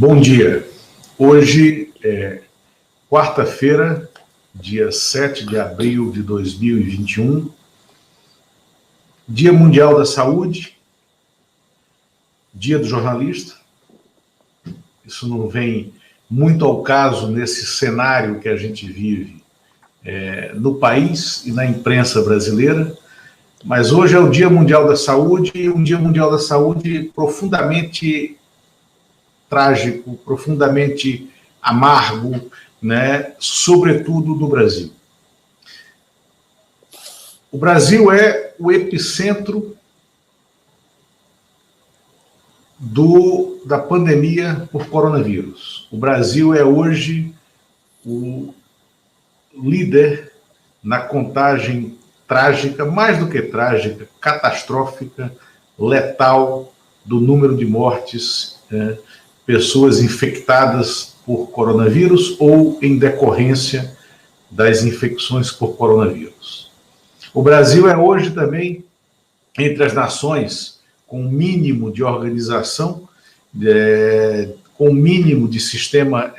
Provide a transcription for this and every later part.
Bom dia. Hoje é quarta-feira, dia 7 de abril de 2021, Dia Mundial da Saúde, Dia do Jornalista. Isso não vem muito ao caso nesse cenário que a gente vive no país e na imprensa brasileira, mas hoje é o Dia Mundial da Saúde e um Dia Mundial da Saúde profundamente trágico, profundamente amargo, né? Sobretudo no Brasil. O Brasil é o epicentro da pandemia por coronavírus. O Brasil é hoje o líder na contagem trágica, mais do que trágica, catastrófica, letal do número de mortes, pessoas infectadas por coronavírus ou em decorrência das infecções por coronavírus. O Brasil é hoje também entre as nações com o mínimo de organização, com o mínimo de sistema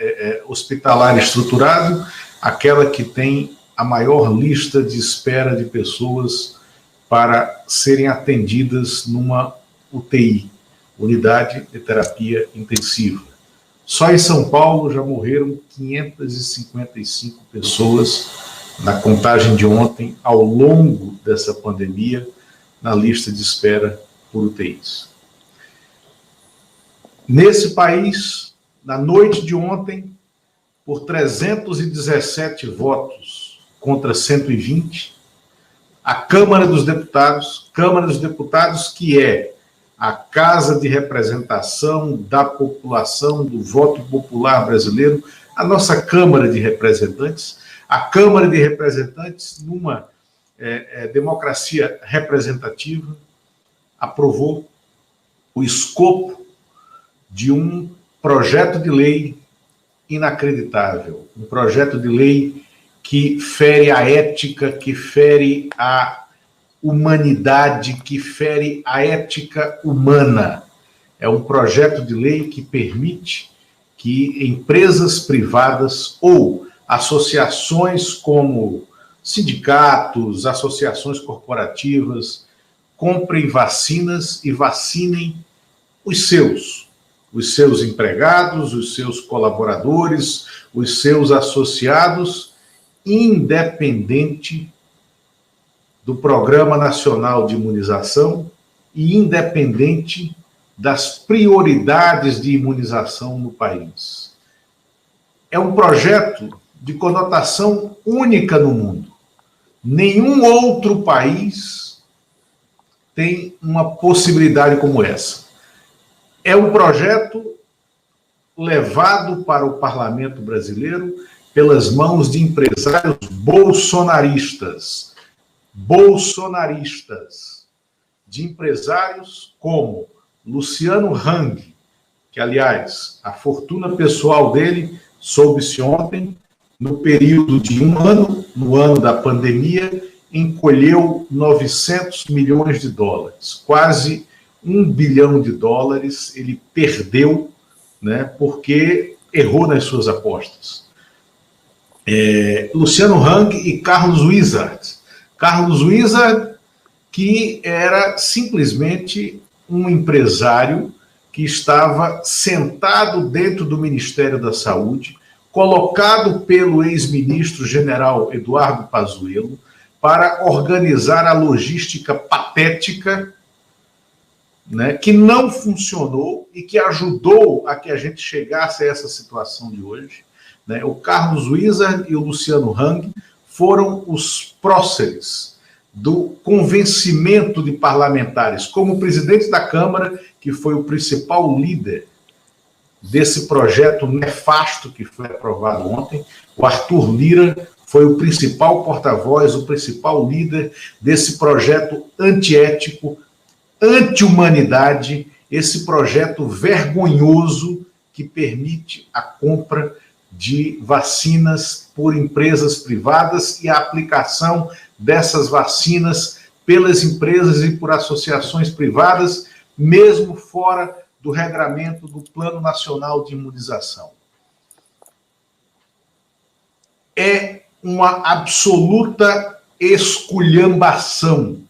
hospitalar estruturado, aquela que tem a maior lista de espera de pessoas para serem atendidas numa UTI, Unidade de Terapia Intensiva. Só em São Paulo já morreram 555 pessoas na contagem de ontem, ao longo dessa pandemia, na lista de espera por UTIs. Nesse país, na noite de ontem, por 317 votos contra 120, a Câmara dos Deputados que é a casa de representação da população, do voto popular brasileiro, a nossa Câmara de Representantes, a Câmara de Representantes, numa democracia representativa, aprovou o escopo de um projeto de lei inacreditável, um projeto de lei que fere a ética, que fere a humanidade, que fere a ética humana. É um projeto de lei que permite que empresas privadas ou associações como sindicatos, associações corporativas, comprem vacinas e vacinem os seus empregados, os seus colaboradores, os seus associados, independente do Programa Nacional de Imunização e independente das prioridades de imunização no país. É um projeto de conotação única no mundo. Nenhum outro país tem uma possibilidade como essa. É um projeto levado para o parlamento brasileiro pelas mãos de empresários bolsonaristas, de empresários como Luciano Hang, que, aliás, a fortuna pessoal dele soube-se ontem, no período de um ano, no ano da pandemia, encolheu 900 milhões de dólares, quase $1 bilhão ele perdeu, né, porque errou nas suas apostas. Luciano Hang e Carlos Wizard. Carlos Wizard, que era simplesmente um empresário que estava sentado dentro do Ministério da Saúde, colocado pelo ex-ministro general Eduardo Pazuello para organizar a logística patética, né, que não funcionou e que ajudou a que a gente chegasse a essa situação de hoje. Né? O Carlos Wizard e o Luciano Hang foram os próceres do convencimento de parlamentares, como o presidente da Câmara, que foi o principal líder desse projeto nefasto que foi aprovado ontem. O Arthur Lira foi o principal porta-voz, o principal líder desse projeto antiético, anti-humanidade, esse projeto vergonhoso que permite a compra de vacinas por empresas privadas e a aplicação dessas vacinas pelas empresas e por associações privadas, mesmo fora do regramento do Plano Nacional de Imunização. É uma absoluta esculhambação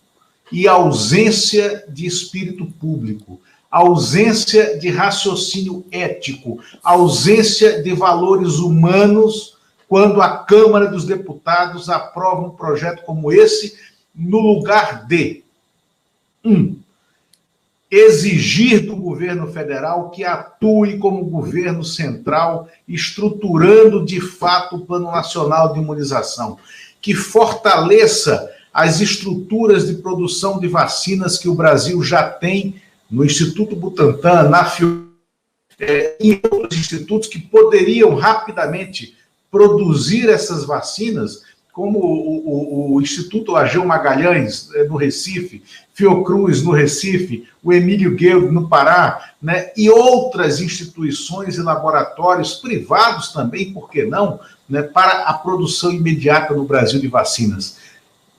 e ausência de espírito público, ausência de raciocínio ético, ausência de valores humanos, quando a Câmara dos Deputados aprova um projeto como esse, no lugar de exigir do governo federal que atue como governo central, estruturando de fato o Plano Nacional de Imunização, que fortaleça as estruturas de produção de vacinas que o Brasil já tem no Instituto Butantan, na Fiocruz, e outros institutos que poderiam rapidamente produzir essas vacinas, como o Instituto Ageu Magalhães, no Recife, Fiocruz, no Recife, o Emílio Gueldo, no Pará, né, e outras instituições e laboratórios privados também, por que não, né, para a produção imediata no Brasil de vacinas.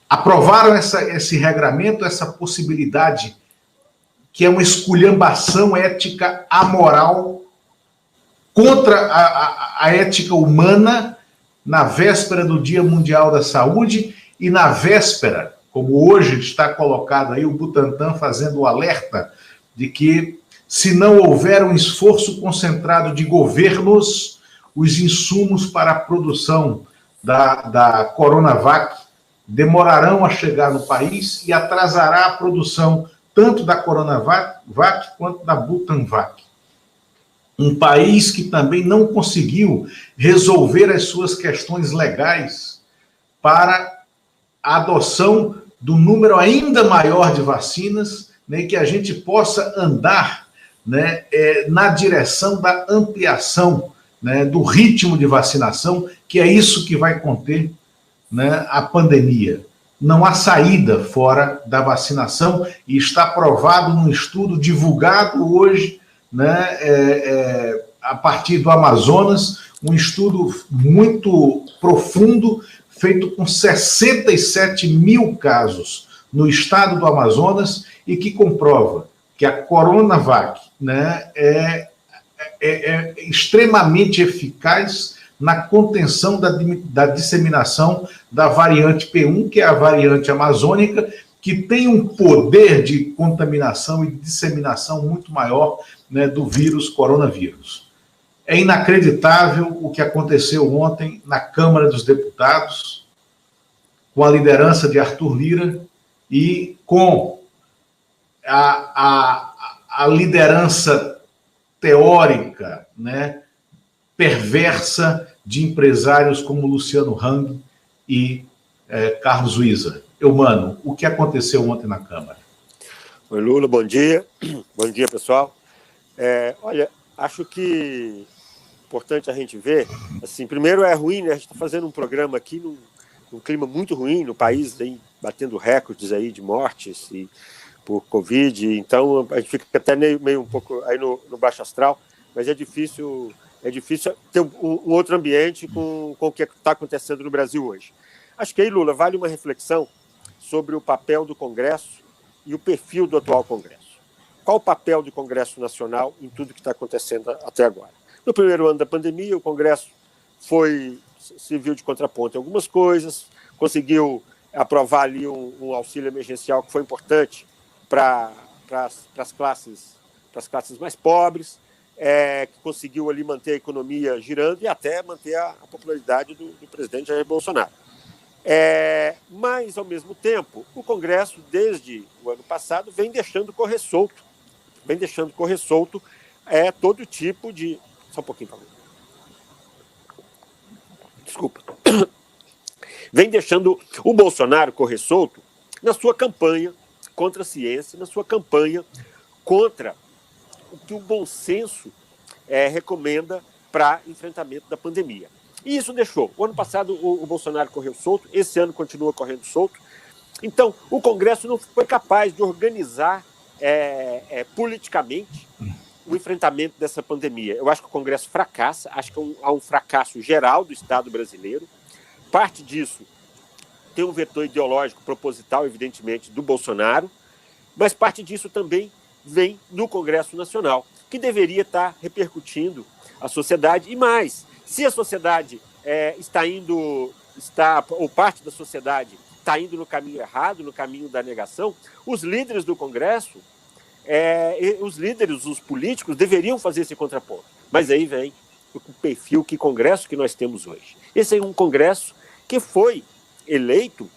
Aprovaram esse regramento, essa possibilidade, que é uma esculhambação ética amoral contra a ética humana, na véspera do Dia Mundial da Saúde e na véspera, como hoje está colocado aí, o Butantan fazendo o alerta de que, se não houver um esforço concentrado de governos, os insumos para a produção da Coronavac demorarão a chegar no país e atrasará a produção tanto da Coronavac quanto da Butanvac. Um país que também não conseguiu resolver as suas questões legais para a adoção do número ainda maior de vacinas, né, que a gente possa andar, né, na direção da ampliação, né, do ritmo de vacinação, que é isso que vai conter, né, a pandemia. Não há saída fora da vacinação e está provado num estudo divulgado hoje, né, a partir do Amazonas, um estudo muito profundo, feito com 67 mil casos no estado do Amazonas e que comprova que a Coronavac, né, é extremamente eficaz na contenção da disseminação da variante P1, que é a variante amazônica, que tem um poder de contaminação e disseminação muito maior, né, do vírus coronavírus. É inacreditável o que aconteceu ontem na Câmara dos Deputados, com a liderança de Arthur Lira e com a liderança teórica, né, perversa de empresários como Luciano Hang e Carlos Wizard. Eumano, o que aconteceu ontem na Câmara? Oi, Lula, bom dia. Bom dia, pessoal. Olha, acho que é importante a gente ver, assim, primeiro é ruim, né? A gente está fazendo um programa aqui num clima muito ruim no país, aí, batendo recordes aí de mortes por Covid, então a gente fica até meio um pouco aí no baixo astral, mas é difícil ter um outro ambiente com o que está acontecendo no Brasil hoje. Acho que aí, Lula, vale uma reflexão sobre o papel do Congresso e o perfil do atual Congresso. Qual o papel do Congresso Nacional em tudo que está acontecendo até agora? No primeiro ano da pandemia, o Congresso se viu de contraponto em algumas coisas, conseguiu aprovar ali um auxílio emergencial que foi importante para as classes mais pobres, que conseguiu ali manter a economia girando e até manter a popularidade do presidente Jair Bolsonaro. Mas, ao mesmo tempo, o Congresso, desde o ano passado, vem deixando correr solto todo tipo de... Só um pouquinho, por favor. Desculpa. Vem deixando o Bolsonaro correr solto na sua campanha contra a ciência, na sua campanha contra o que o bom senso recomenda para enfrentamento da pandemia. E isso deixou. O ano passado o Bolsonaro correu solto, esse ano continua correndo solto. Então, o Congresso não foi capaz de organizar politicamente o enfrentamento dessa pandemia. Eu acho que o Congresso fracassa, acho que há um fracasso geral do Estado brasileiro. Parte disso tem um vetor ideológico proposital, evidentemente, do Bolsonaro, mas parte disso também vem do Congresso Nacional. que deveria estar repercutindo a sociedade. E mais, se a sociedade ou parte da sociedade está indo no caminho errado, no caminho da negação, os líderes do Congresso, os políticos deveriam fazer esse contraponto. Mas aí vem o perfil, que Congresso que nós temos hoje. Esse é um Congresso que foi eleito,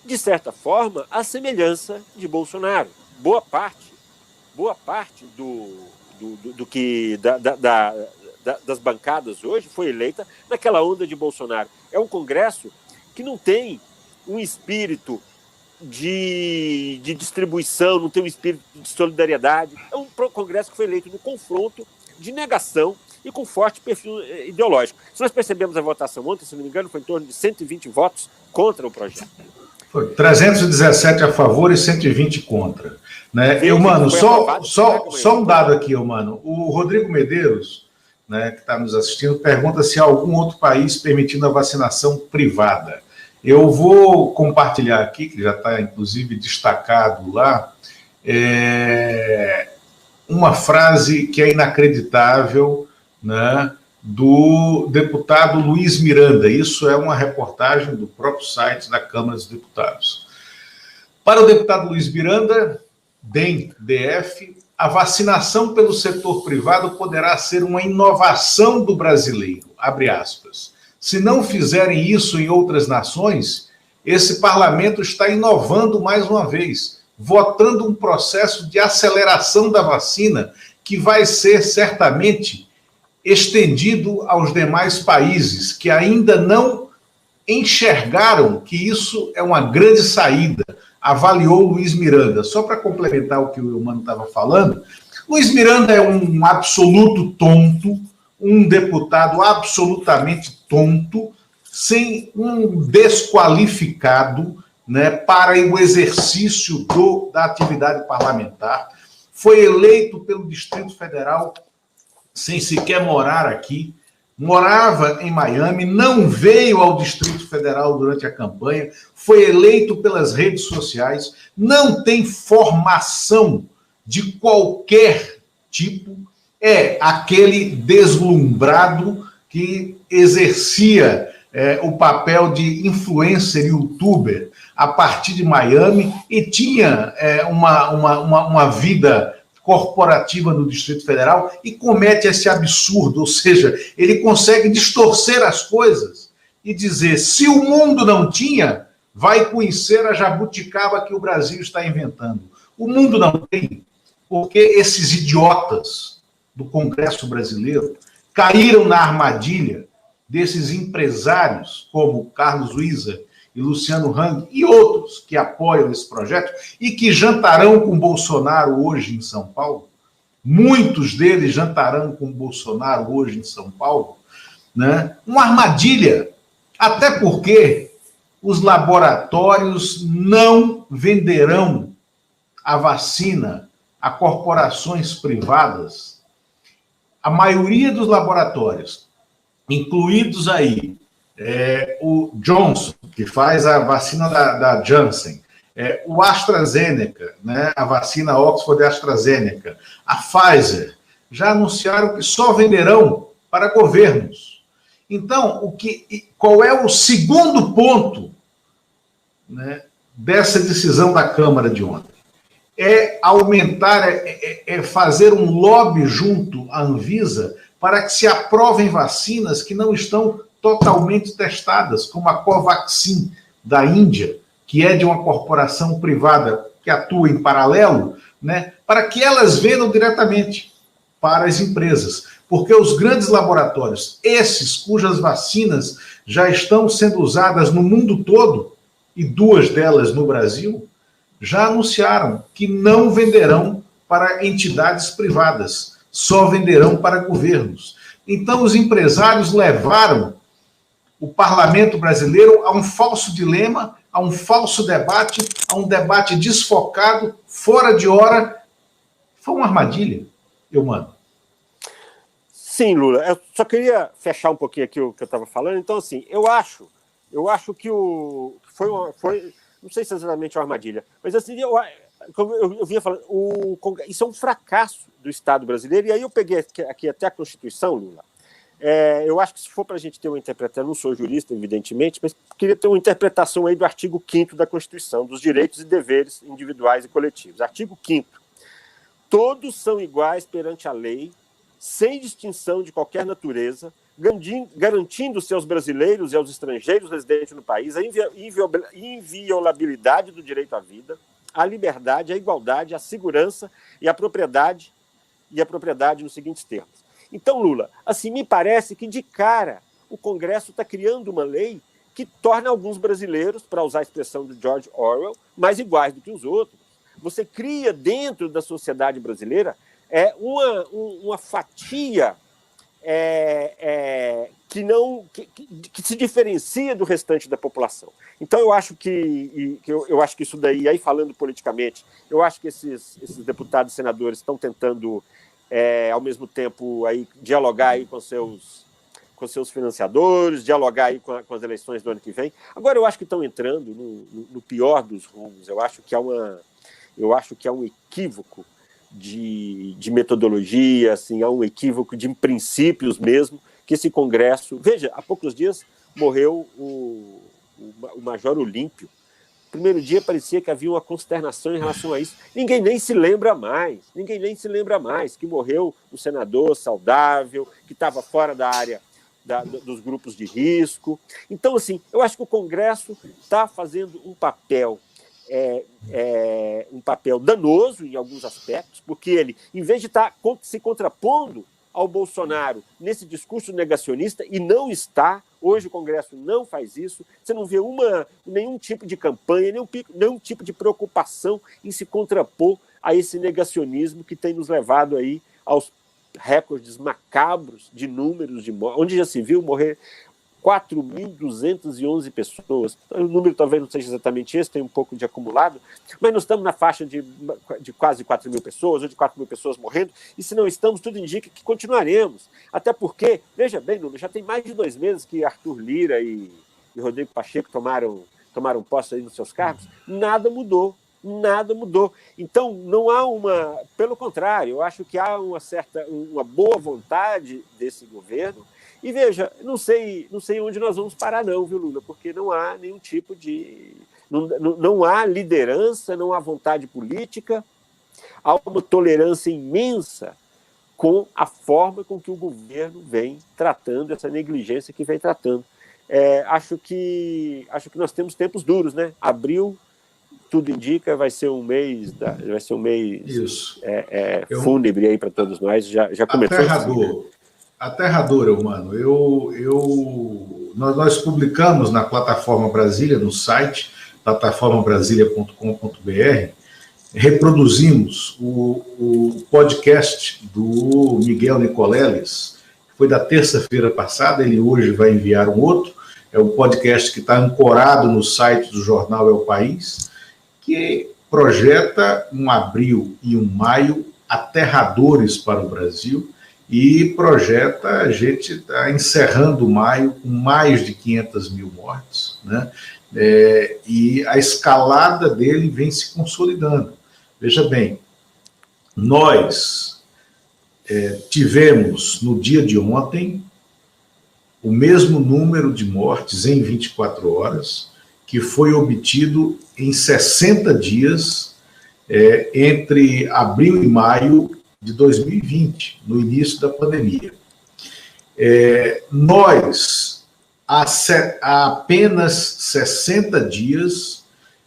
de certa forma, à semelhança de Bolsonaro. Boa parte das bancadas hoje foi eleita naquela onda de Bolsonaro. É um Congresso que não tem um espírito de distribuição, não tem um espírito de solidariedade. É um Congresso que foi eleito no confronto, de negação e com forte perfil ideológico. Se nós percebemos a votação ontem, se não me engano, foi em torno de 120 votos contra o projeto. Foi 317 a favor e 120 contra. Né? Mano, só um dado aqui, mano. O Rodrigo Medeiros, né, que está nos assistindo, pergunta se há algum outro país permitindo a vacinação privada. Eu vou compartilhar aqui, que já está, inclusive, destacado lá, uma frase que é inacreditável, né, do deputado Luiz Miranda. Isso é uma reportagem do próprio site da Câmara dos Deputados. Para o deputado Luiz Miranda, DEM, DF, a vacinação pelo setor privado poderá ser uma inovação do brasileiro, abre aspas. Se não fizerem isso em outras nações, esse parlamento está inovando mais uma vez, votando um processo de aceleração da vacina que vai ser certamente estendido aos demais países que ainda não enxergaram que isso é uma grande saída, avaliou Luiz Miranda. Só para complementar o que o Eumano estava falando, Luiz Miranda é um absoluto tonto, um deputado absolutamente tonto, sem um desqualificado, né, para o exercício da atividade parlamentar. Foi eleito pelo Distrito Federal sem sequer morar aqui, morava em Miami, não veio ao Distrito Federal durante a campanha, foi eleito pelas redes sociais, não tem formação de qualquer tipo, é aquele deslumbrado que exercia o papel de influencer youtuber a partir de Miami e tinha uma vida corporativa no Distrito Federal e comete esse absurdo, ou seja, ele consegue distorcer as coisas e dizer, se o mundo não tinha, vai conhecer a jabuticaba que o Brasil está inventando. O mundo não tem, porque esses idiotas do Congresso brasileiro caíram na armadilha desses empresários, como Carlos Wieser e Luciano Hang e outros que apoiam esse projeto e que jantarão com Bolsonaro hoje em São Paulo. Muitos deles jantarão com Bolsonaro hoje em São Paulo, né? Uma armadilha, até porque os laboratórios não venderão a vacina a corporações privadas. A maioria dos laboratórios, incluídos aí o Johnson, que faz a vacina da Janssen, o AstraZeneca, né, a vacina Oxford AstraZeneca, a Pfizer, já anunciaram que só venderão para governos. Então, qual é o segundo ponto, né, dessa decisão da Câmara de ontem? É aumentar, fazer um lobby junto à Anvisa para que se aprovem vacinas que não estão totalmente testadas, como a Covaxin da Índia, que é de uma corporação privada que atua em paralelo, né, para que elas vendam diretamente para as empresas. Porque os grandes laboratórios, esses cujas vacinas já estão sendo usadas no mundo todo, e 2 delas no Brasil, já anunciaram que não venderão para entidades privadas, só venderão para governos. Então, os empresários levaram o parlamento brasileiro a um falso dilema, a um falso debate, a um debate desfocado, fora de hora. Foi uma armadilha, Eumano. Sim, Lula. Eu só queria fechar um pouquinho aqui o que eu estava falando. Então, assim, eu acho que foi não sei se é exatamente uma armadilha, mas assim, como eu vinha falando, isso é um fracasso do Estado brasileiro, e aí eu peguei aqui até a Constituição, Lula. Eu acho que se for para a gente ter uma interpretação, eu não sou jurista, evidentemente, mas queria ter uma interpretação aí do artigo 5º da Constituição, dos direitos e deveres individuais e coletivos. Artigo 5º. Todos são iguais perante a lei, sem distinção de qualquer natureza, garantindo-se aos brasileiros e aos estrangeiros residentes no país a inviolabilidade do direito à vida, à liberdade, à igualdade, à segurança e à propriedade nos seguintes termos. Então, Lula, assim, me parece que, de cara, o Congresso está criando uma lei que torna alguns brasileiros, para usar a expressão de George Orwell, mais iguais do que os outros. Você cria dentro da sociedade brasileira uma fatia que se diferencia do restante da população. Então, eu acho que isso daí, aí falando politicamente, eu acho que esses deputados e senadores estão tentando, ao mesmo tempo, aí, dialogar aí com seus financiadores, dialogar aí com as eleições do ano que vem. Agora, eu acho que estão entrando no pior dos rumos. Eu acho que há um equívoco de metodologia, assim, há um equívoco de princípios mesmo, que esse Congresso... Veja, há poucos dias morreu o Major Olímpio. No primeiro dia parecia que havia uma consternação em relação a isso. Ninguém nem se lembra mais que morreu um senador saudável, que estava fora da área dos grupos de risco. Então, assim, eu acho que o Congresso está fazendo um papel danoso em alguns aspectos, porque ele, em vez de estar se contrapondo ao Bolsonaro nesse discurso negacionista, e não está, hoje o Congresso não faz isso, você não vê nenhum tipo de campanha, nenhum tipo de preocupação em se contrapor a esse negacionismo que tem nos levado aí aos recordes macabros de números de mortes, onde já se viu morrer 4.211 pessoas. O número talvez não seja exatamente esse, tem um pouco de acumulado, mas nós estamos na faixa de quase 4.000 pessoas, ou de 4.000 pessoas morrendo, e se não estamos, tudo indica que continuaremos. Até porque, veja bem, Lula, já tem mais de 2 meses que Arthur Lira e Rodrigo Pacheco tomaram posse aí nos seus cargos, nada mudou. Então, não há pelo contrário, eu acho que há uma boa vontade desse governo. E veja, não sei onde nós vamos parar não, viu, Lula? Porque não há nenhum tipo de... Não há liderança, não há vontade política, há uma tolerância imensa com a forma com que o governo vem tratando, essa negligência que vem tratando. Acho que nós temos tempos duros, né? Abril, tudo indica, vai ser um mês fúnebre aí para todos nós, já começou. Aterrador, mano. Nós publicamos na Plataforma Brasília, no site plataformabrasilia.com.br, reproduzimos o podcast do Miguel Nicoleles, que foi da terça-feira passada, ele hoje vai enviar um outro, é um podcast que está ancorado no site do jornal É o País, que projeta um abril e um maio aterradores para o Brasil, e projeta a gente está encerrando maio com mais de 500 mil mortes, né? E a escalada dele vem se consolidando. Veja bem, nós tivemos no dia de ontem o mesmo número de mortes em 24 horas que foi obtido em 60 dias entre abril e maio de 2020, no início da pandemia. Nós, há apenas 60 dias,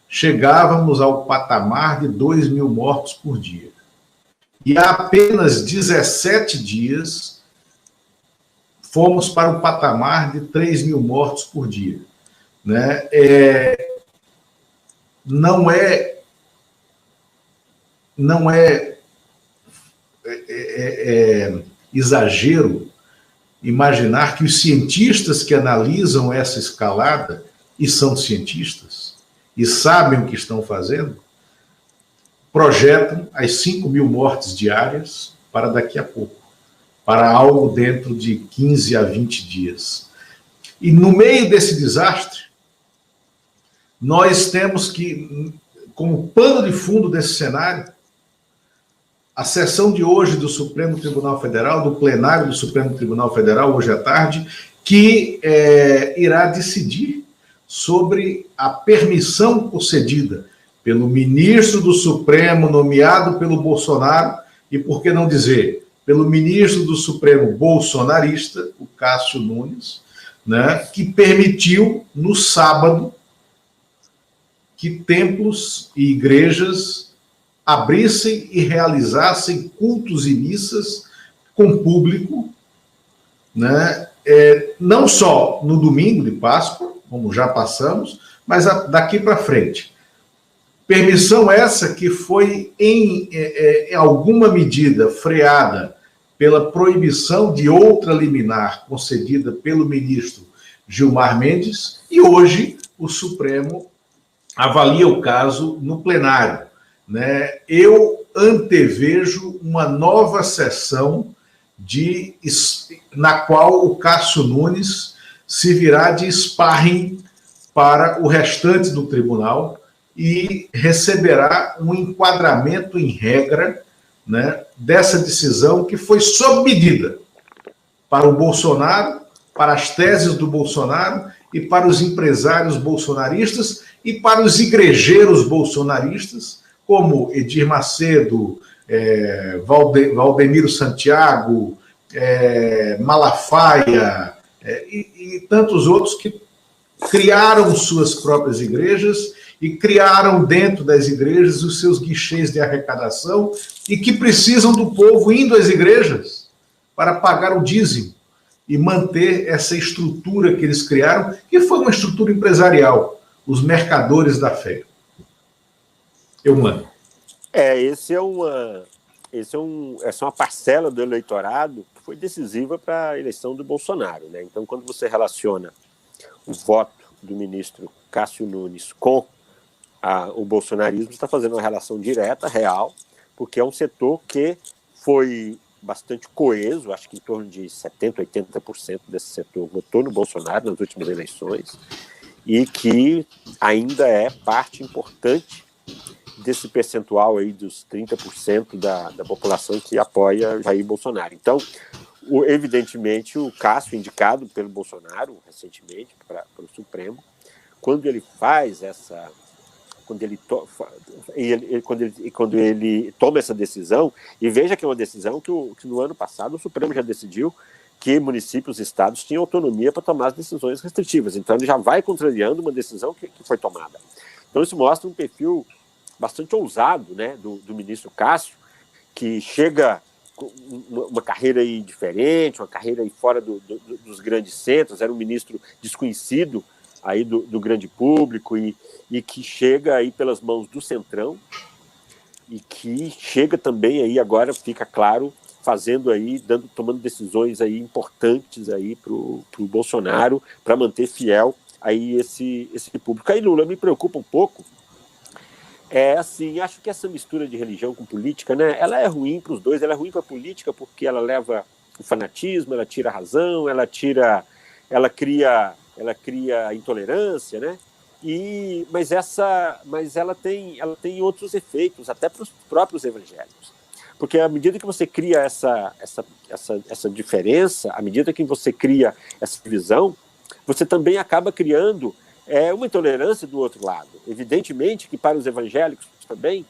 chegávamos ao patamar de 2.000 mortos por dia. E há apenas 17 dias, fomos para o patamar de 3.000 mortos por dia. Né? Não é exagero imaginar que os cientistas que analisam essa escalada, e são cientistas, e sabem o que estão fazendo, projetam as 5.000 mortes diárias para daqui a pouco, para algo dentro de 15 a 20 dias. E no meio desse desastre, nós temos que como pano de fundo desse cenário, a sessão de hoje do Supremo Tribunal Federal, do plenário do Supremo Tribunal Federal, hoje à tarde, que irá decidir sobre a permissão concedida pelo ministro do Supremo, nomeado pelo Bolsonaro, e por que não dizer, pelo ministro do Supremo bolsonarista, o Cássio Nunes, né, que permitiu, no sábado, que templos e igrejas abrissem e realizassem cultos e missas com público, né? Não só no domingo de Páscoa, como já passamos, mas daqui para frente. Permissão essa que foi, em alguma medida, freada pela proibição de outra liminar concedida pelo ministro Gilmar Mendes, e hoje o Supremo avalia o caso no plenário, né? Eu antevejo uma nova sessão na qual o Cássio Nunes se virá de sparring para o restante do tribunal e receberá um enquadramento em regra, né, dessa decisão que foi sob medida para o Bolsonaro, para as teses do Bolsonaro e para os empresários bolsonaristas e para os igrejeiros bolsonaristas, como Edir Macedo, Valdemiro Santiago, Malafaia e tantos outros que criaram suas próprias igrejas e criaram dentro das igrejas os seus guichês de arrecadação e que precisam do povo indo às igrejas para pagar o dízimo e manter essa estrutura que eles criaram, que foi uma estrutura empresarial, os mercadores da fé. Eu mando. Essa é uma parcela do eleitorado que foi decisiva para a eleição do Bolsonaro, né? Então, quando você relaciona o voto do ministro Cássio Nunes com o bolsonarismo, está fazendo uma relação direta, real, porque é um setor que foi bastante coeso, acho que em torno de 70%, 80% desse setor votou no Bolsonaro nas últimas eleições, e que ainda é parte importante desse percentual aí dos 30% da população que apoia Jair Bolsonaro. Então, evidentemente, o Cássio, indicado pelo Bolsonaro recentemente para o Supremo, quando ele faz essa... Quando ele toma essa decisão, e veja que é uma decisão que no ano passado o Supremo já decidiu que municípios e estados tinham autonomia para tomar as decisões restritivas. Então, ele já vai contrariando uma decisão que foi tomada. Então, isso mostra um perfil bastante ousado, né, do ministro Cássio, que chega com uma carreira aí diferente, uma carreira aí fora dos grandes centros, era um ministro desconhecido aí do grande público e que chega aí pelas mãos do Centrão e que chega também aí, agora fica claro, fazendo aí, tomando decisões aí importantes aí pro Bolsonaro, para manter fiel aí esse público. Aí, Lula, me preocupa um pouco, assim, acho que essa mistura de religião com política, né, ela é ruim para os dois. Ela é ruim para a política porque ela leva o fanatismo, ela tira a razão, ela cria intolerância, né? Mas ela tem outros efeitos, até para os próprios evangélicos. Porque à medida que você cria essa diferença, à medida que você cria essa divisão, você também acaba criando uma intolerância do outro lado. Evidentemente que para os evangélicos também,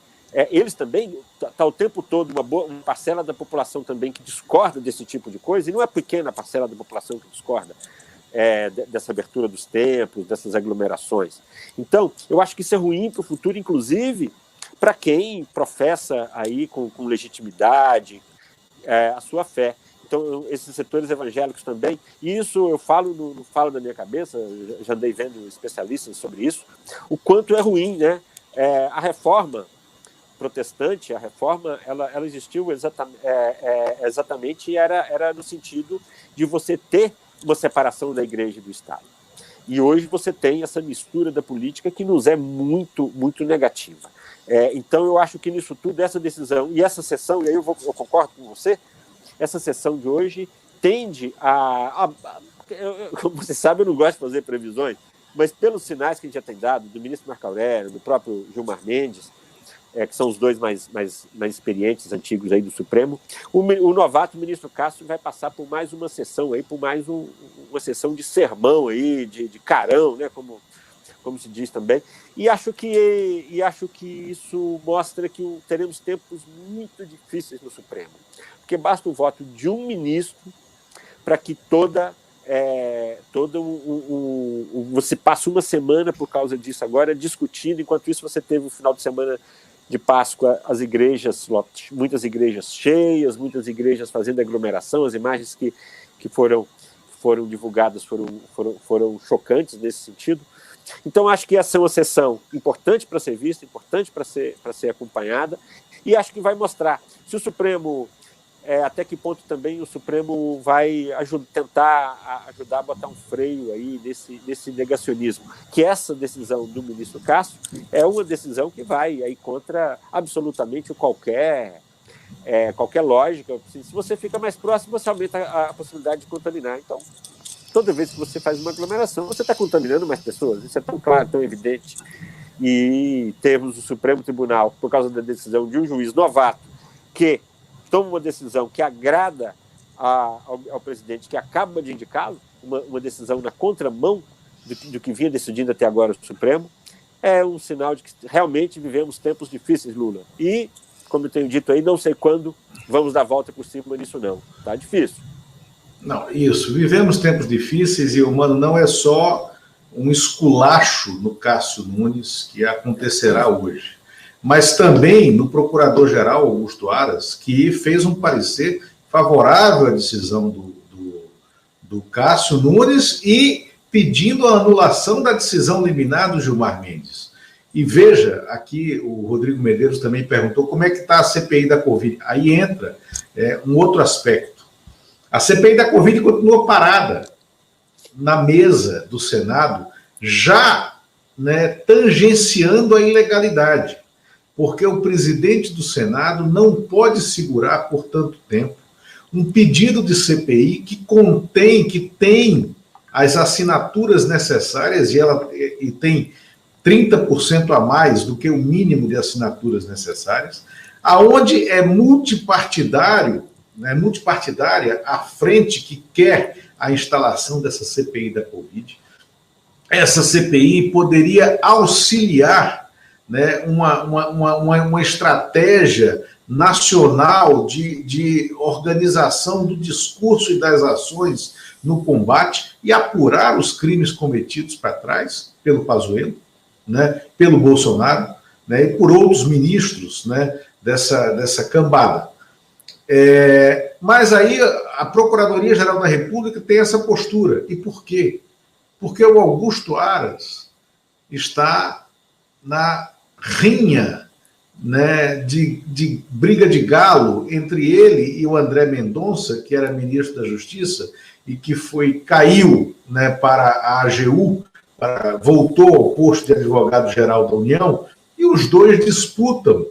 eles também, está o tempo todo uma parcela da população também que discorda desse tipo de coisa, e não é pequena a parcela da população que discorda dessa abertura dos templos, dessas aglomerações. Então, eu acho que isso é ruim para o futuro, inclusive para quem professa aí com legitimidade a sua fé. Então, esses setores evangélicos também, e isso eu não falo da minha cabeça, já andei vendo especialistas sobre isso, o quanto é ruim, né? A reforma protestante, ela existiu exatamente era no sentido de você ter uma separação da igreja e do Estado. E hoje você tem essa mistura da política que nos é muito, muito negativa. Então, eu acho que nisso tudo, essa decisão e essa sessão, e aí eu concordo com você, essa sessão de hoje tende como você sabe, eu não gosto de fazer previsões, mas pelos sinais que a gente já tem dado, do ministro Marco Aurélio, do próprio Gilmar Mendes, que são os dois mais experientes, antigos aí do Supremo, o novato, o ministro Cássio, vai passar por mais uma sessão aí, por mais uma sessão de sermão aí, de carão, né, como se diz também, e acho que isso mostra que teremos tempos muito difíceis no Supremo, porque basta o voto de um ministro para que você passe uma semana por causa disso agora discutindo, enquanto isso você teve o final de semana de Páscoa, as igrejas, muitas igrejas cheias, muitas igrejas fazendo aglomeração, as imagens que foram divulgadas foram chocantes nesse sentido. Então, acho que essa é uma sessão importante para ser vista, importante para ser acompanhada, e acho que vai mostrar se o Supremo, até que ponto também o Supremo vai tentar ajudar a botar um freio aí nesse negacionismo, que essa decisão do ministro Cássio é uma decisão que vai aí contra absolutamente qualquer lógica. Se você fica mais próximo, você aumenta a possibilidade de contaminar. Então, toda vez que você faz uma aglomeração, você está contaminando mais pessoas. Isso é tão claro, tão evidente. E temos o Supremo Tribunal, por causa da decisão de um juiz novato, que toma uma decisão que agrada ao presidente que acaba de indicá-lo, uma decisão na contramão do que vinha decidindo até agora o Supremo, é um sinal de que realmente vivemos tempos difíceis, Lula. E, como eu tenho dito aí, não sei quando vamos dar volta por cima nisso, não. Está difícil. Não, isso. Vivemos tempos difíceis e, mano, não é só um esculacho no Cássio Nunes que acontecerá hoje, mas também no procurador-geral Augusto Aras, que fez um parecer favorável à decisão do Cássio Nunes e pedindo a anulação da decisão liminar do Gilmar Mendes. E veja, aqui o Rodrigo Medeiros também perguntou como é que está a CPI da Covid. Aí entra um outro aspecto. A CPI da Covid continua parada na mesa do Senado, já tangenciando a ilegalidade, porque o presidente do Senado não pode segurar por tanto tempo um pedido de CPI que tem as assinaturas necessárias e tem 30% a mais do que o mínimo de assinaturas necessárias, aonde é multipartidária a frente que quer a instalação dessa CPI da Covid. Essa CPI poderia auxiliar uma estratégia nacional de organização do discurso e das ações no combate e apurar os crimes cometidos para trás pelo Pazuello, pelo Bolsonaro, e por outros ministros dessa cambada. Mas aí a Procuradoria-Geral da República tem essa postura. E por quê? Porque o Augusto Aras está na rinha de briga de galo entre ele e o André Mendonça, que era ministro da Justiça e que caiu para a AGU, voltou ao posto de advogado-geral da União, e os dois disputam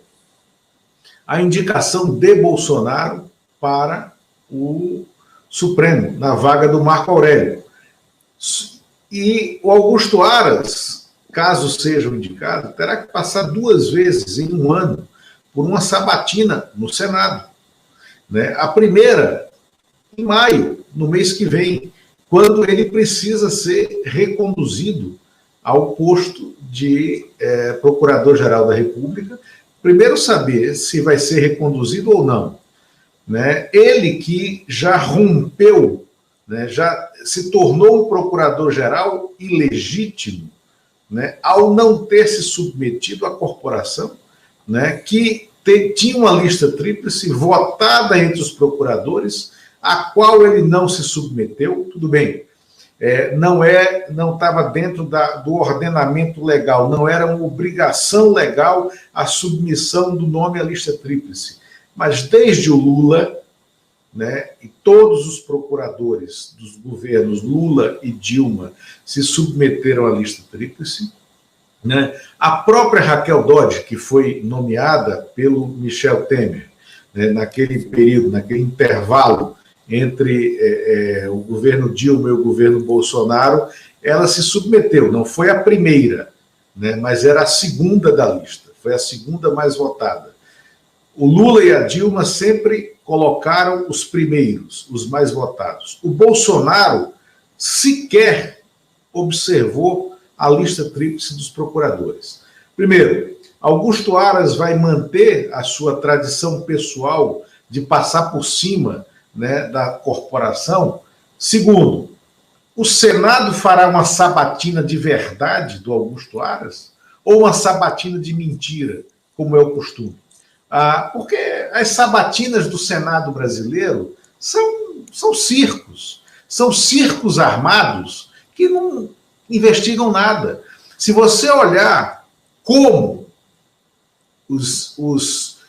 a indicação de Bolsonaro para o Supremo, na vaga do Marco Aurélio. E o Augusto Aras, caso seja indicado, terá que passar 2 vezes em um ano por uma sabatina no Senado. A primeira, em maio, no mês que vem, quando ele precisa ser reconduzido ao posto de Procurador-Geral da República, primeiro saber se vai ser reconduzido ou não. Ele que já rompeu, já se tornou um procurador-geral ilegítimo, ao não ter se submetido à corporação, que tinha uma lista tríplice votada entre os procuradores, a qual ele não se submeteu. Tudo bem, não estava dentro do ordenamento legal, não era uma obrigação legal a submissão do nome à lista tríplice. Mas desde o Lula, e todos os procuradores dos governos Lula e Dilma se submeteram à lista tríplice, a própria Raquel Dodge, que foi nomeada pelo Michel Temer, naquele período, naquele intervalo entre o governo Dilma e o governo Bolsonaro, ela se submeteu. Não foi a primeira, né, mas era a segunda da lista, foi a segunda mais votada. O Lula e a Dilma sempre colocaram os primeiros, os mais votados. O Bolsonaro sequer observou a lista tríplice dos procuradores. Primeiro, Augusto Aras vai manter a sua tradição pessoal de passar por cima, né, da corporação. Segundo, o Senado fará uma sabatina de verdade do Augusto Aras ou uma sabatina de mentira, como é o costume? Porque as sabatinas do Senado brasileiro são circos armados que não investigam nada. Se você olhar como os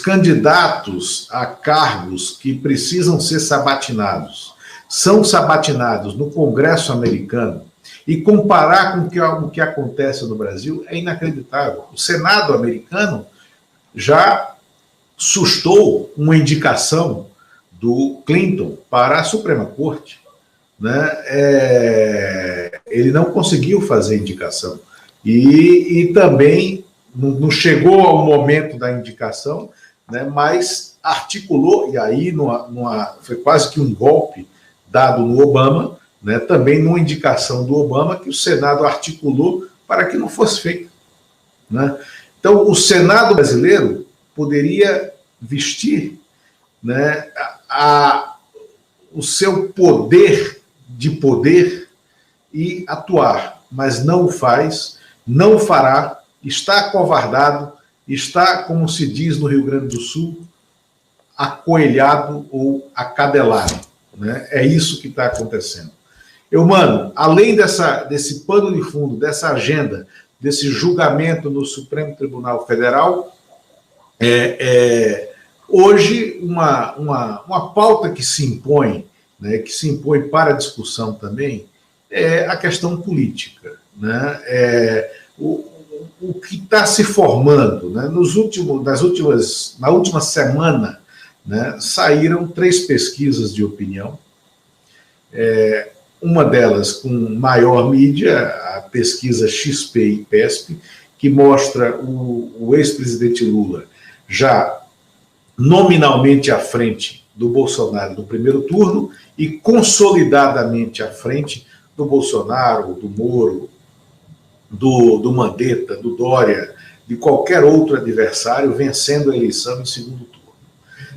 candidatos a cargos que precisam ser sabatinados são sabatinados no Congresso americano e comparar com o que acontece no Brasil, é inacreditável. O Senado americano já sustou uma indicação do Clinton para a Suprema Corte, né? Ele não conseguiu fazer indicação. E também não chegou ao momento da indicação, né? Mas articulou, e aí foi quase que um golpe dado no Obama, né? Também numa indicação do Obama que o Senado articulou para que não fosse feito, né? Então, o Senado brasileiro poderia vestir, né, o seu poder de poder e atuar, mas não o faz, não o fará, está acovardado, está, como se diz no Rio Grande do Sul, acoelhado ou acadelado, né? É isso que está acontecendo. Mano, além desse pano de fundo, dessa agenda, desse julgamento no Supremo Tribunal Federal, hoje uma pauta que se impõe, né, que se impõe para a discussão também, é a questão política, né? O que está se formando, né, na última semana, né, saíram 3 pesquisas de opinião, uma delas com maior mídia, a pesquisa XP e PESP, que mostra o ex-presidente Lula já nominalmente à frente do Bolsonaro no primeiro turno e consolidadamente à frente do Bolsonaro, do Moro, do Mandetta, do Dória, de qualquer outro adversário, vencendo a eleição em segundo turno,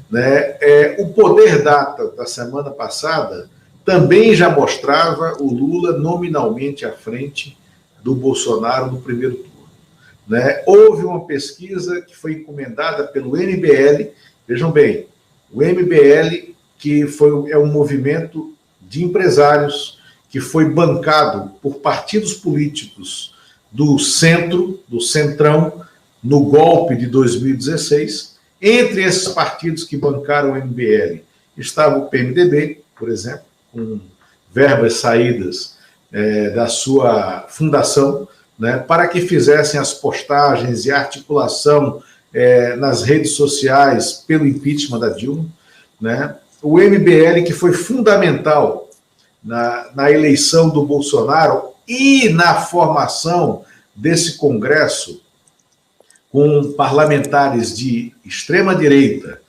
né? O Poder Data da semana passada também já mostrava o Lula nominalmente à frente do Bolsonaro no primeiro turno, né? Houve uma pesquisa que foi encomendada pelo MBL, vejam bem, o MBL, que é um movimento de empresários que foi bancado por partidos políticos do centro, do centrão, no golpe de 2016. Entre esses partidos que bancaram o MBL estava o PMDB, por exemplo, com verbas saídas da sua fundação, né, para que fizessem as postagens e a articulação nas redes sociais pelo impeachment da Dilma, né? O MBL, que foi fundamental na eleição do Bolsonaro e na formação desse Congresso com parlamentares de extrema-direita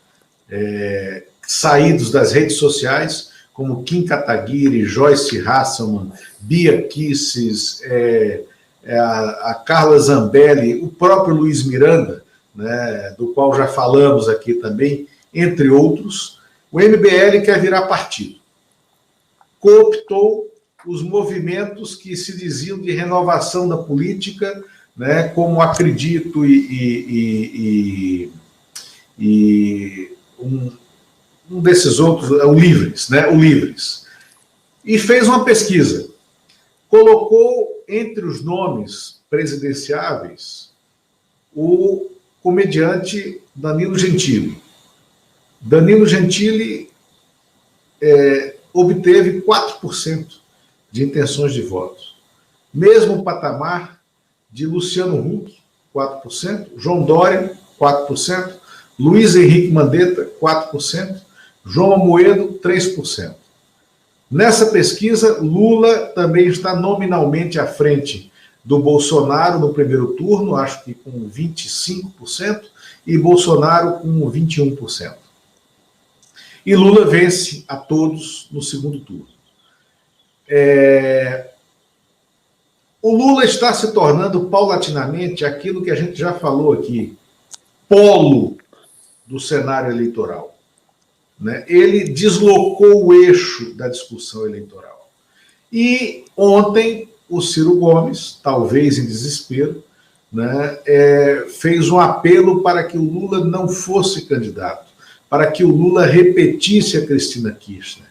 saídos das redes sociais, como Kim Kataguiri, Joyce Hasselman, Bia Kicis, a Carla Zambelli, o próprio Luiz Miranda, né, do qual já falamos aqui também, entre outros. O MBL quer virar partido. Cooptou os movimentos que se diziam de renovação da política, né, como Acredito e um desses outros, o Livres, né, o Livres. E fez uma pesquisa. Colocou entre os nomes presidenciáveis o comediante Danilo Gentili. Danilo Gentili obteve 4% de intenções de votos. Mesmo patamar de Luciano Huck, 4%, João Dória, 4%, Luiz Henrique Mandetta, 4%, João Amoedo, 3%. Nessa pesquisa, Lula também está nominalmente à frente do Bolsonaro no primeiro turno, acho que com 25%, e Bolsonaro com 21%. E Lula vence a todos no segundo turno. O Lula está se tornando paulatinamente aquilo que a gente já falou aqui, polo do cenário eleitoral. Né? Ele deslocou o eixo da discussão eleitoral. E ontem o Ciro Gomes, talvez em desespero, né, fez um apelo para que o Lula não fosse candidato, para que o Lula repetisse a Cristina Kirchner.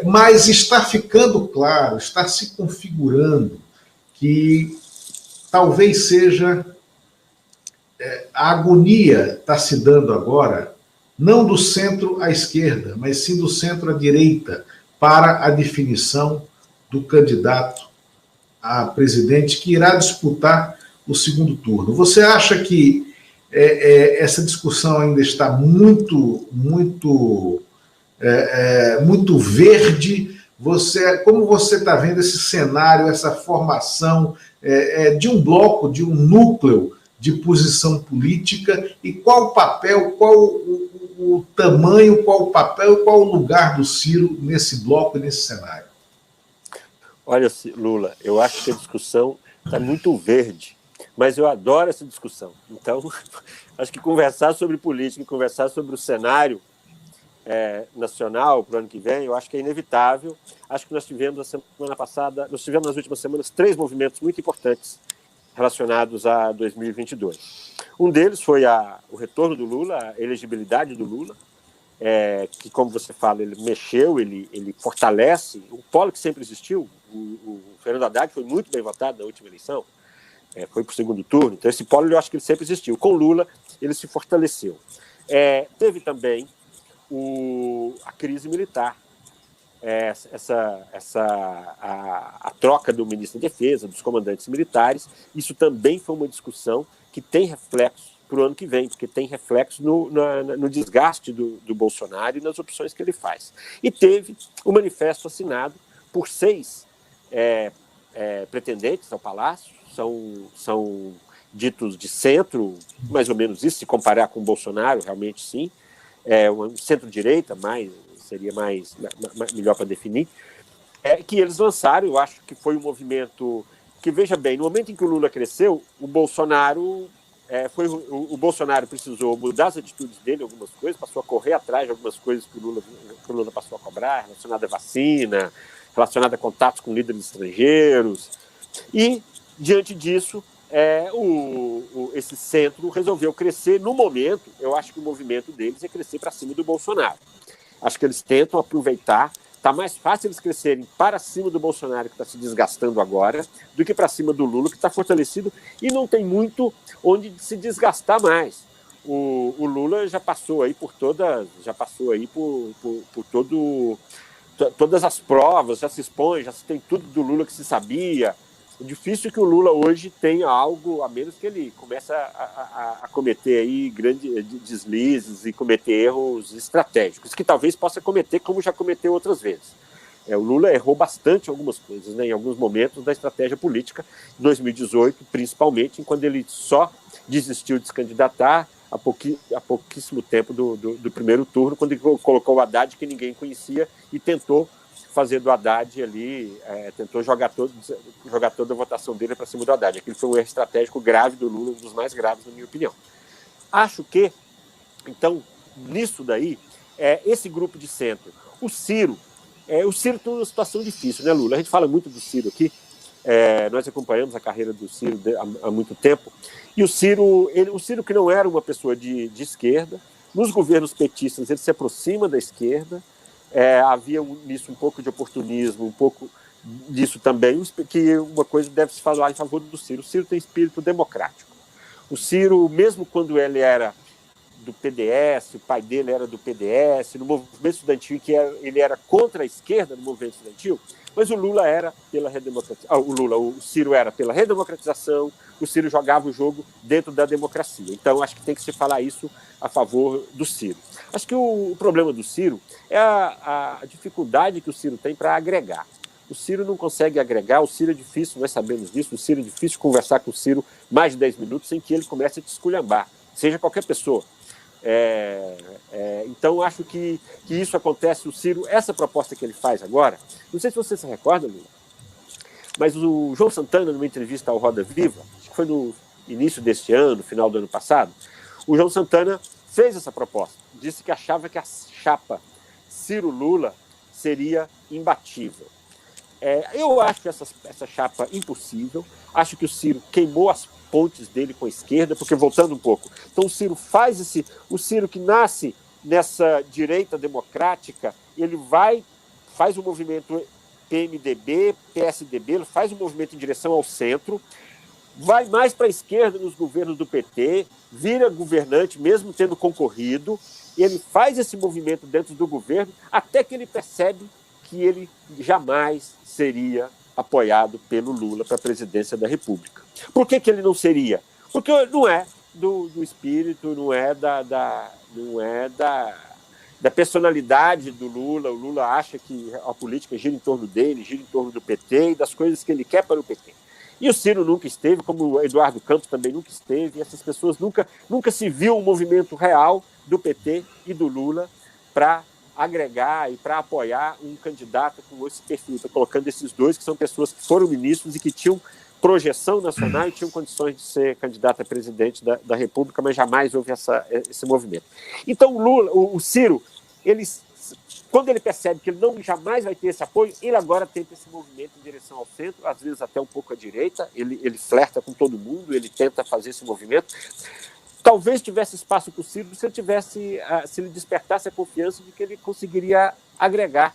Mas está ficando claro, está se configurando que talvez seja a agonia está se dando agora, não do centro à esquerda, mas sim do centro à direita, para a definição do candidato a presidente que irá disputar o segundo turno. Você acha que essa discussão ainda está muito verde? Como você está vendo esse cenário, essa formação de um bloco, de um núcleo de posição política, e qual o papel, qual o tamanho, qual o papel, qual o lugar do Ciro nesse bloco e nesse cenário? Olha, Lula, eu acho que a discussão está muito verde, mas eu adoro essa discussão. Então, acho que conversar sobre política e conversar sobre o cenário nacional para o ano que vem, eu acho que é inevitável. Acho que nós tivemos na semana passada, nas últimas semanas, 3 movimentos muito importantes relacionados a 2022. Um deles foi o retorno do Lula, a elegibilidade do Lula, que, como você fala, ele mexeu, ele fortalece o polo que sempre existiu. O Fernando Haddad foi muito bem votado na última eleição, foi para o segundo turno, então esse polo eu acho que ele sempre existiu. Com Lula, ele se fortaleceu. Teve também a crise militar, a troca do ministro da Defesa, dos comandantes militares. Isso também foi uma discussão que tem reflexo para o ano que vem, porque tem reflexo no desgaste do Bolsonaro e nas opções que ele faz. E teve o manifesto assinado por 6 pretendentes ao Palácio, são ditos de centro, mais ou menos isso, se comparar com o Bolsonaro, realmente sim, um centro-direita, seria melhor para definir, que eles lançaram. Eu acho que foi um movimento que, veja bem, no momento em que o Lula cresceu, o Bolsonaro precisou mudar as atitudes dele, algumas coisas, passou a correr atrás de algumas coisas que o Lula passou a cobrar, relacionada à vacina, relacionada a contatos com líderes estrangeiros. E, diante disso, esse centro resolveu crescer. No momento, eu acho que o movimento deles é crescer para cima do Bolsonaro. Acho que eles tentam aproveitar. Está mais fácil eles crescerem para cima do Bolsonaro, que está se desgastando agora, do que para cima do Lula, que está fortalecido e não tem muito onde se desgastar mais. O Lula já passou aí por todas as provas, já se expõe, já se tem tudo do Lula que se sabia. O difícil é que o Lula hoje tenha algo, a menos que ele comece a cometer aí grandes deslizes e cometer erros estratégicos, que talvez possa cometer, como já cometeu outras vezes. O Lula errou bastante algumas coisas, né, em alguns momentos da estratégia política, em 2018, principalmente, quando ele só desistiu de se candidatar há pouquíssimo tempo do primeiro turno, quando ele colocou o Haddad, que ninguém conhecia, e tentou fazer do Haddad ali, tentou jogar toda a votação dele para cima do Haddad. Aquilo foi um erro estratégico grave do Lula, um dos mais graves, na minha opinião. Acho que, então, nisso daí, esse grupo de centro, o Ciro tem uma situação difícil, né, Lula? A gente fala muito do Ciro aqui, nós acompanhamos a carreira do Ciro há muito tempo, e o Ciro que não era uma pessoa de esquerda, nos governos petistas ele se aproxima da esquerda. Havia nisso um pouco de oportunismo, um pouco disso também, que uma coisa deve se falar em favor do Ciro. O Ciro tem espírito democrático. O Ciro, mesmo quando ele era do PDS, o pai dele era do PDS, no movimento estudantil, ele era contra a esquerda no movimento estudantil, mas o Lula era pela redemocratização. O Ciro era pela redemocratização, o Ciro jogava o jogo dentro da democracia. Então, acho que tem que se falar isso a favor do Ciro. Acho que o problema do Ciro é a dificuldade que o Ciro tem para agregar. O Ciro não consegue agregar, o Ciro é difícil, nós sabemos disso, o Ciro é difícil conversar com o Ciro mais de 10 minutos sem que ele comece a te esculhambar, seja qualquer pessoa. Então, acho que isso acontece, o Ciro, essa proposta que ele faz agora, não sei se você se recorda, Lula, mas o João Santana, numa entrevista ao Roda Viva, acho que foi no início deste ano, final do ano passado, o João Santana fez essa proposta, disse que achava que a chapa Ciro-Lula seria imbatível. Eu acho essa chapa impossível, acho que o Ciro queimou as pontes dele com a esquerda, porque, voltando um pouco, então o Ciro o Ciro que nasce nessa direita democrática, ele faz um movimento PMDB, PSDB, ele faz um movimento em direção ao centro, vai mais para a esquerda nos governos do PT, vira governante, mesmo tendo concorrido, e ele faz esse movimento dentro do governo, até que ele percebe que ele jamais seria apoiado pelo Lula para a presidência da República. Por que ele não seria? Porque não é do espírito, não é da personalidade do Lula. O Lula acha que a política gira em torno dele, gira em torno do PT e das coisas que ele quer para o PT. E o Ciro nunca esteve, como o Eduardo Campos também nunca esteve, e essas pessoas nunca se viu um movimento real do PT e do Lula para agregar e para apoiar um candidato com esse perfil. Estou colocando esses dois, que são pessoas que foram ministros e que tinham projeção nacional e tinham condições de ser candidato a presidente da República, mas jamais houve esse movimento. Então, o Ciro, quando ele percebe que ele jamais vai ter esse apoio, ele agora tenta esse movimento em direção ao centro, às vezes até um pouco à direita, ele flerta com todo mundo, ele tenta fazer esse movimento. Talvez tivesse espaço para o Ciro se ele despertasse a confiança de que ele conseguiria agregar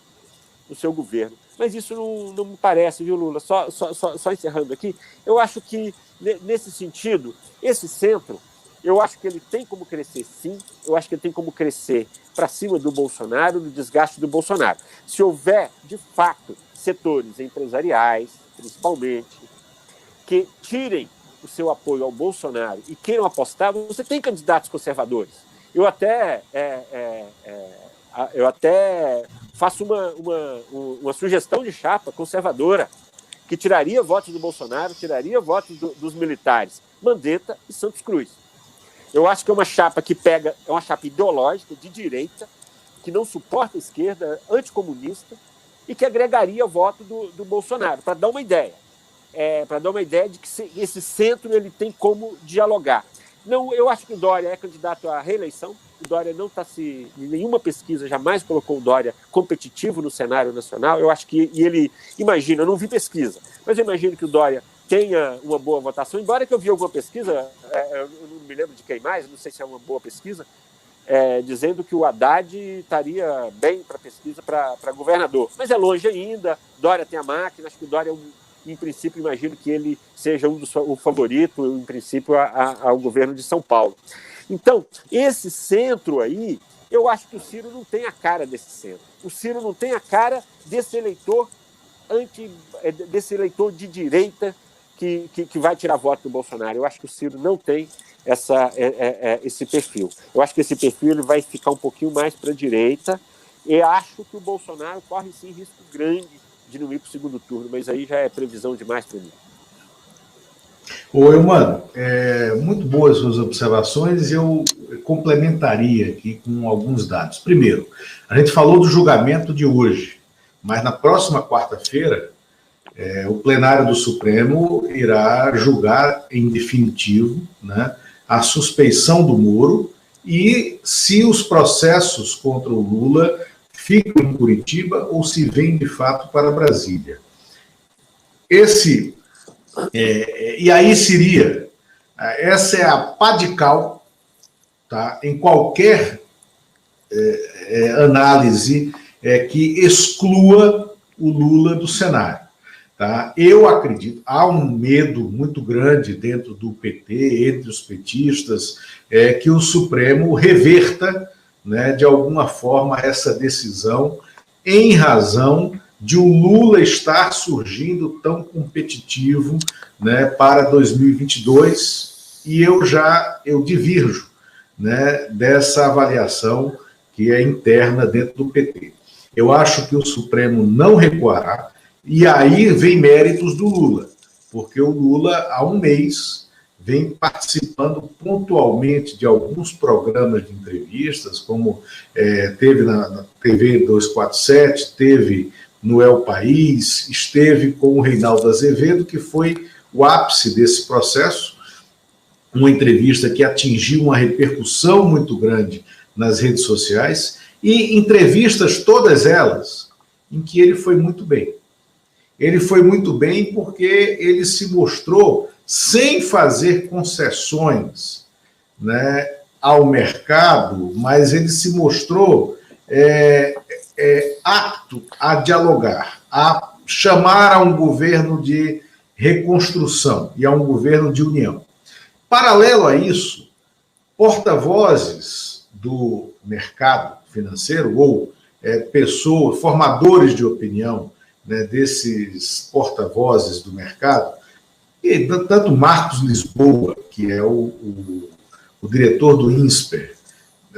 o seu governo. Mas isso não me parece, viu, Lula? Só encerrando aqui, eu acho que, nesse sentido, esse centro, eu acho que ele tem como crescer, sim, eu acho que ele tem como crescer para cima do Bolsonaro, no desgaste do Bolsonaro. Se houver, de fato, setores empresariais, principalmente, que tirem o seu apoio ao Bolsonaro e queiram apostar, você tem candidatos conservadores. Eu até faço uma sugestão de chapa conservadora que tiraria votos do Bolsonaro, tiraria votos dos militares, Mandetta e Santos Cruz. Eu acho que é uma chapa é uma chapa ideológica, de direita, que não suporta a esquerda, anticomunista, e que agregaria voto do Bolsonaro, para dar uma ideia. Para dar uma ideia de que esse centro ele tem como dialogar. Não, eu acho que o Dória é candidato à reeleição. O Dória não está em nenhuma pesquisa jamais colocou o Dória competitivo no cenário nacional. Eu acho que ele imagina, eu não vi pesquisa, mas eu imagino que o Dória tenha uma boa votação. Embora que eu vi alguma pesquisa, eu não me lembro de quem mais, não sei se é uma boa pesquisa, dizendo que o Haddad estaria bem para pesquisa para governador. Mas é longe ainda. Dória tem a máquina, acho que o Dória em princípio, imagino que ele seja o favorito, em princípio, ao governo de São Paulo. Então, esse centro aí, eu acho que o Ciro não tem a cara desse centro. O Ciro não tem a cara desse eleitor de direita que vai tirar voto do Bolsonaro. Eu acho que o Ciro não tem esse perfil. Eu acho que esse perfil ele vai ficar um pouquinho mais para a direita, e acho que o Bolsonaro corre, sim, risco grande de não ir para o segundo turno, mas aí já é previsão demais para mim. Oi, mano, muito boas suas observações, eu complementaria aqui com alguns dados. Primeiro, a gente falou do julgamento de hoje, mas na próxima quarta-feira, o plenário do Supremo irá julgar em definitivo, né, a suspeição do Moro e se os processos contra o Lula ficam em Curitiba ou se vêm de fato para Brasília. E aí seria, essa é a pá de cal, tá, em qualquer análise que exclua o Lula do cenário. Tá? Eu acredito, há um medo muito grande dentro do PT, entre os petistas, que o Supremo reverta, né, de alguma forma, essa decisão, em razão de o Lula estar surgindo tão competitivo, né, para 2022, e eu divirjo, né, dessa avaliação que é interna dentro do PT. Eu acho que o Supremo não recuará, e aí vem méritos do Lula, porque o Lula, há um mês, vem participando pontualmente de alguns programas de entrevistas, como teve na TV 247, teve no El País, esteve com o Reinaldo Azevedo, que foi o ápice desse processo, uma entrevista que atingiu uma repercussão muito grande nas redes sociais, e entrevistas todas elas em que ele foi muito bem. Ele foi muito bem porque ele se mostrou sem fazer concessões, né, ao mercado, mas ele se mostrou apto a dialogar, a chamar a um governo de reconstrução e a um governo de união. Paralelo a isso, porta-vozes do mercado financeiro ou pessoas, formadores de opinião, né, desses porta-vozes do mercado, e tanto Marcos Lisboa, que é o diretor do INSPER,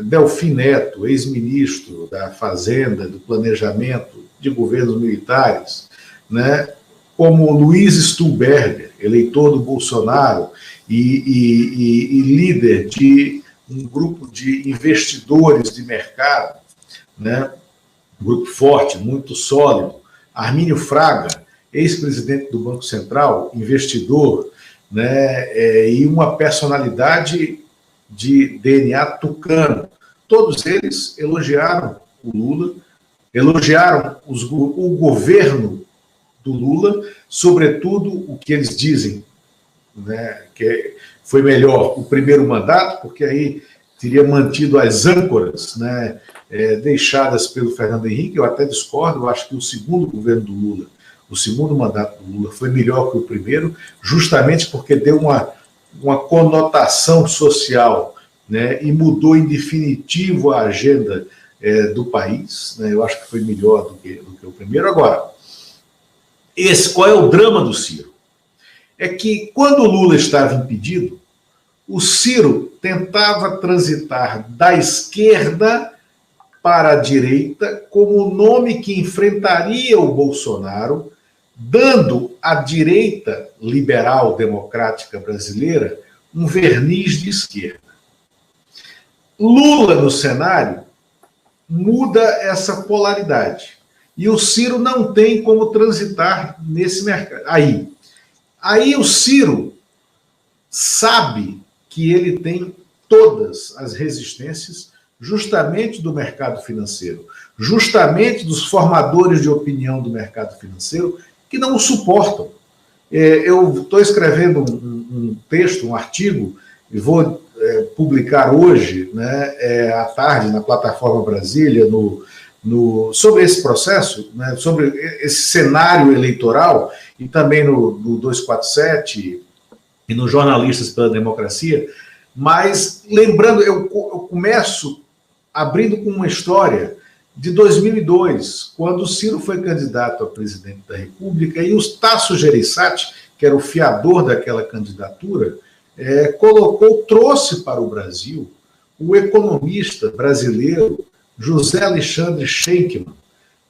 Delfim Neto, ex-ministro da Fazenda, do Planejamento de Governos Militares, né, como Luiz Stuhlberger, eleitor do Bolsonaro e líder de um grupo de investidores de mercado, né, um grupo forte, muito sólido, Armínio Fraga, ex-presidente do Banco Central, investidor, né, e uma personalidade de DNA tucano. Todos eles elogiaram o Lula, elogiaram o governo do Lula, sobretudo o que eles dizem, né, que foi melhor o primeiro mandato, porque aí teria mantido as âncoras, né, deixadas pelo Fernando Henrique. Eu até discordo, eu acho que o segundo governo do Lula, o segundo mandato do Lula foi melhor que o primeiro, justamente porque deu uma conotação social, né, e mudou em definitivo a agenda do país, né. Eu acho que foi melhor do que o primeiro. Agora, qual é o drama do Ciro? É que quando o Lula estava impedido, o Ciro tentava transitar da esquerda para a direita como o nome que enfrentaria o Bolsonaro, dando à direita liberal democrática brasileira um verniz de esquerda. Lula no cenário muda essa polaridade, e o Ciro não tem como transitar nesse mercado. Aí o Ciro sabe que ele tem todas as resistências justamente do mercado financeiro, justamente dos formadores de opinião do mercado financeiro, que não o suportam. Eu estou escrevendo um texto, um artigo, e vou publicar hoje, né, à tarde, na plataforma Brasília, sobre esse processo, né, sobre esse cenário eleitoral, e também no 247 e no Jornalistas pela Democracia. Mas, lembrando, eu começo abrindo com uma história de 2002, quando o Ciro foi candidato a presidente da República, e o Tasso Gereissati, que era o fiador daquela candidatura, trouxe para o Brasil o economista brasileiro José Alexandre Shenkman,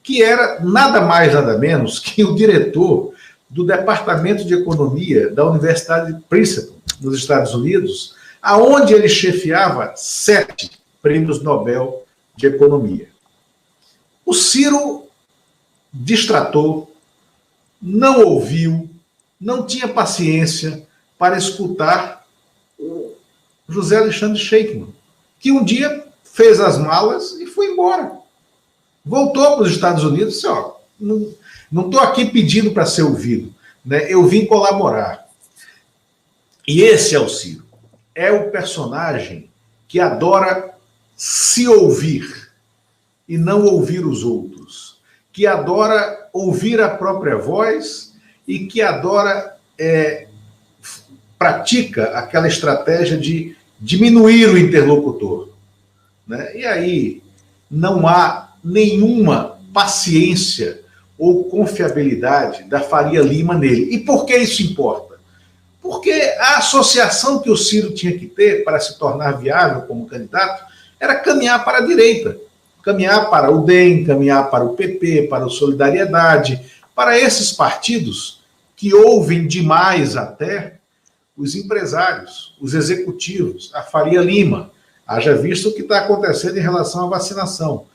que era nada mais, nada menos que o diretor do Departamento de Economia da Universidade de Princeton, nos Estados Unidos, aonde ele chefiava 7 prêmios Nobel de Economia. O Ciro distratou, não ouviu, não tinha paciência para escutar o José Alexandre Shenkman, que um dia fez as malas e foi embora. Voltou para os Estados Unidos e disse, ó, não estou aqui pedindo para ser ouvido, né? Eu vim colaborar. E esse é o Ciro. É o personagem que adora se ouvir e não ouvir os outros, que adora ouvir a própria voz e que adora, pratica aquela estratégia de diminuir o interlocutor, né? E aí não há nenhuma paciência ou confiabilidade da Faria Lima nele. E por que isso importa? Porque a associação que o Ciro tinha que ter para se tornar viável como candidato era caminhar para a direita, caminhar para o DEM, caminhar para o PP, para o Solidariedade, para esses partidos que ouvem demais até os empresários, os executivos, a Faria Lima. Haja visto o que está acontecendo em relação à vacinação.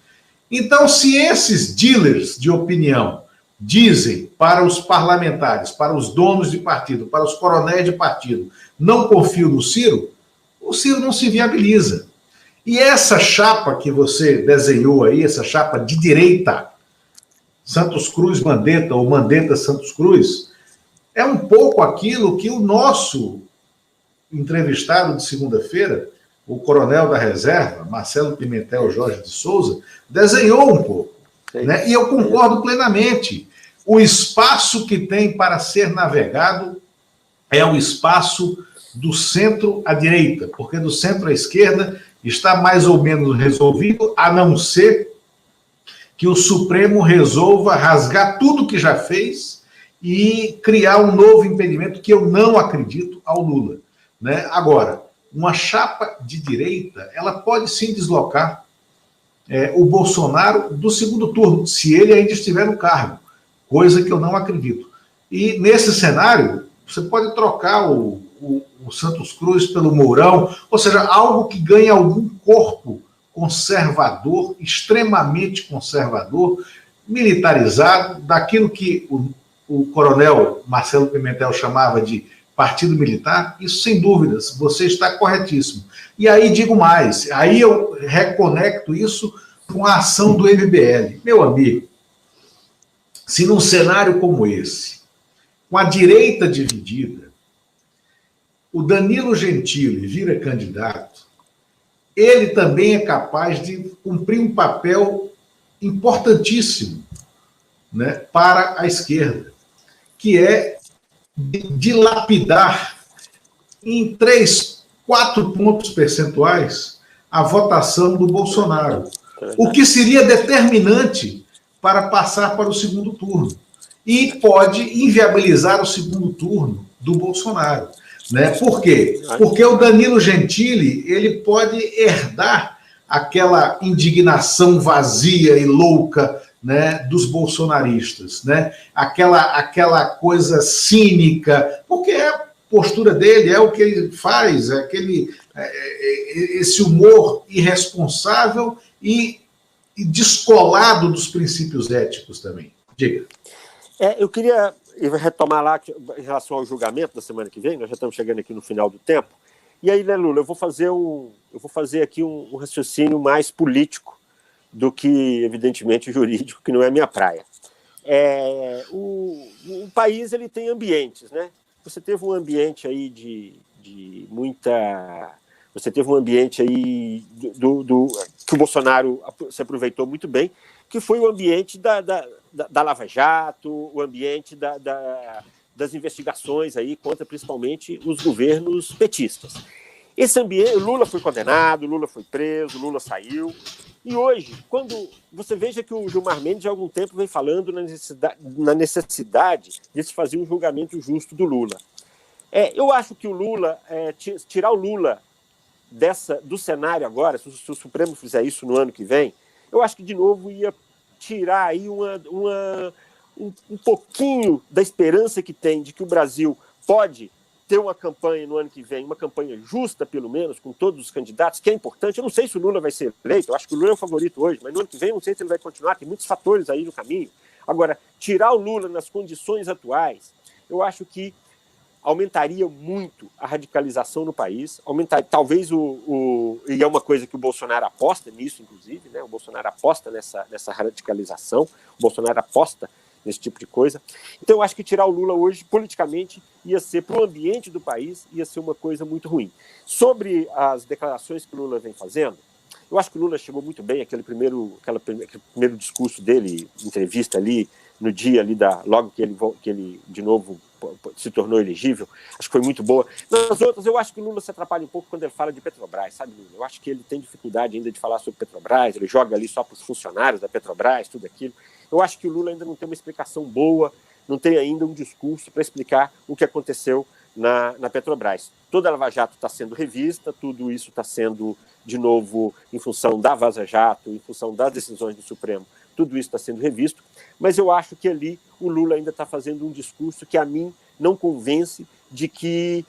Então, se esses dealers de opinião dizem para os parlamentares, para os donos de partido, para os coronéis de partido, não confio no Ciro, o Ciro não se viabiliza. E essa chapa que você desenhou aí, essa chapa de direita, Santos Cruz Mandetta ou Mandetta Santos Cruz, é um pouco aquilo que o nosso entrevistado de segunda-feira, o coronel da reserva, Marcelo Pimentel Jorge de Souza, desenhou um pouco, né? E eu concordo plenamente. O espaço que tem para ser navegado é o espaço do centro à direita, porque do centro à esquerda está mais ou menos resolvido, a não ser que o Supremo resolva rasgar tudo que já fez e criar um novo impedimento que eu não acredito ao Lula, né? Agora, uma chapa de direita, ela pode sim deslocar o Bolsonaro do segundo turno, se ele ainda estiver no cargo, coisa que eu não acredito. E nesse cenário, você pode trocar o Santos Cruz pelo Mourão, ou seja, algo que ganhe algum corpo conservador, extremamente conservador, militarizado, daquilo que o coronel Marcelo Pimentel chamava de partido militar. Isso, sem dúvidas, você está corretíssimo. E aí digo mais, aí eu reconecto isso com a ação do MBL. Meu amigo, se num cenário como esse, com a direita dividida, o Danilo Gentili vira candidato, ele também é capaz de cumprir um papel importantíssimo, né, para a esquerda, que é dilapidar em 3, 4 pontos percentuais a votação do Bolsonaro, o que seria determinante para passar para o segundo turno. E pode inviabilizar o segundo turno do Bolsonaro, né? Por quê? Porque o Danilo Gentili, ele pode herdar aquela indignação vazia e louca, né, dos bolsonaristas, né? Aquela coisa cínica, porque é a postura dele, é o que ele faz, esse humor irresponsável e descolado dos princípios éticos também. Diga. Eu queria retomar lá em relação ao julgamento da semana que vem, nós já estamos chegando aqui no final do tempo, e aí, né, Lula, eu vou fazer aqui um raciocínio mais político do que, evidentemente, jurídico, que não é a minha praia. O país, ele tem ambientes, né? Você teve um ambiente aí de muita... Você teve um ambiente aí que o Bolsonaro se aproveitou muito bem, que foi o ambiente da Lava Jato, o ambiente das investigações aí contra, principalmente, os governos petistas. Esse ambiente, Lula foi condenado, Lula foi preso, Lula saiu. E hoje, quando você veja que o Gilmar Mendes, há algum tempo, vem falando na necessidade de se fazer um julgamento justo do Lula. Eu acho que o Lula, tirar o Lula do cenário agora, se o Supremo fizer isso no ano que vem, eu acho que, de novo, ia tirar aí um pouquinho da esperança que tem de que o Brasil pode ter uma campanha no ano que vem, uma campanha justa, pelo menos, com todos os candidatos, que é importante. Eu não sei se o Lula vai ser eleito, eu acho que o Lula é o favorito hoje, mas no ano que vem eu não sei se ele vai continuar, tem muitos fatores aí no caminho. Agora, tirar o Lula nas condições atuais, eu acho que aumentaria muito a radicalização no país, talvez e é uma coisa que o Bolsonaro aposta nisso, inclusive, né? O Bolsonaro aposta nessa radicalização, o Bolsonaro aposta nesse tipo de coisa. Então, eu acho que tirar o Lula hoje, politicamente, ia ser, para o ambiente do país, ia ser uma coisa muito ruim. Sobre as declarações que o Lula vem fazendo, Eu acho que o Lula chegou muito bem, aquele primeiro discurso dele, entrevista ali, no dia ali logo que ele de novo se tornou elegível, acho que foi muito boa. Nas outras, eu acho que o Lula se atrapalha um pouco quando ele fala de Petrobras, sabe, Lula? Eu acho que ele tem dificuldade ainda de falar sobre Petrobras, ele joga ali só para os funcionários da Petrobras, tudo aquilo. Eu acho que o Lula ainda não tem uma explicação boa, não tem ainda um discurso para explicar o que aconteceu na Petrobras. Toda a Lava Jato está sendo revista, tudo isso está sendo, de novo, em função da Vaza Jato, em função das decisões do Supremo, tudo isso está sendo revisto, mas eu acho que ali o Lula ainda está fazendo um discurso que a mim não convence de que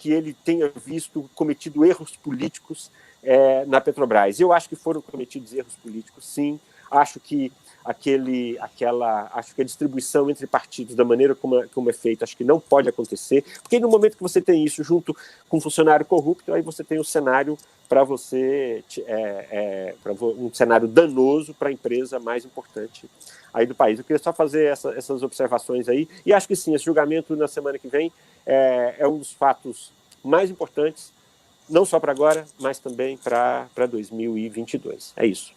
ele tenha cometido erros políticos na Petrobras. Eu acho que foram cometidos erros políticos, sim. Acho que a distribuição entre partidos, da maneira como é feita, acho que não pode acontecer, porque no momento que você tem isso junto com um funcionário corrupto, aí você tem um cenário para você, um cenário danoso para a empresa mais importante aí do país. Eu queria só fazer essas observações aí, e acho que sim, esse julgamento na semana que vem é um dos fatos mais importantes, não só para agora, mas também para 2022. É isso.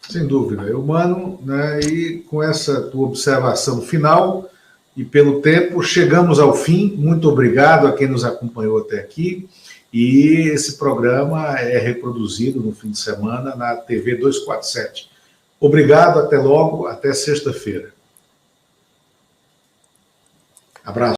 Sem dúvida. Mano, né, e com essa tua observação final e pelo tempo, chegamos ao fim. Muito obrigado a quem nos acompanhou até aqui. E esse programa é reproduzido no fim de semana na TV 247. Obrigado, até logo, até sexta-feira. Abraço.